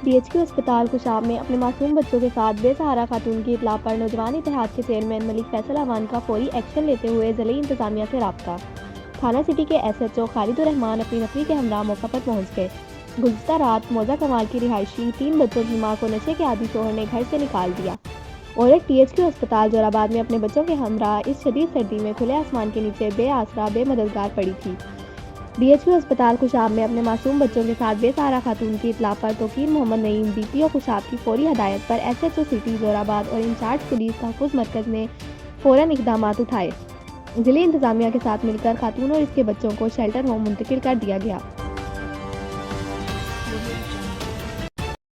DHQ اسپتال خوشاب میں اپنے معصوم بچوں کے ساتھ بے سہارا خاتون کی اطلاع پر نوجوان اتحاد کے چیئرمین ملک فیصل اعوان کا فوری ایکشن لیتے ہوئے ضلعی انتظامیہ سے رابطہ۔ تھانہ سٹی کے SHO خالد الرحمان اپنی نفری کے ہمراہ موقع پر پہنچ گئے۔ گزشتہ رات موزہ کمال کی رہائشی 3 بچوں کی ماں کو نشے کے عادی شوہر نے گھر سے نکال دیا۔ عورت DHQ اسپتال جورا باد میں اپنے بچوں کے ہمراہ اس شدید سردی میں کھلے آسمان کے نیچے بے آسرا بے مددگار پڑی تھی۔ DHQ اسپتال خوشاب میں اپنے معصوم بچوں کے ساتھ بے سہارا خاتون کی اطلاع پر توقیر محمد نعیم DPO خوشاب کی فوری ہدایت پر SHO سٹی زورا باد اور انچارج پولیس تحفظ مرکز نے فوراً اقدامات اٹھائے۔ ضلعی انتظامیہ کے ساتھ مل کر خاتون اور اس کے بچوں کو شیلٹر ہوم منتقل کر دیا گیا۔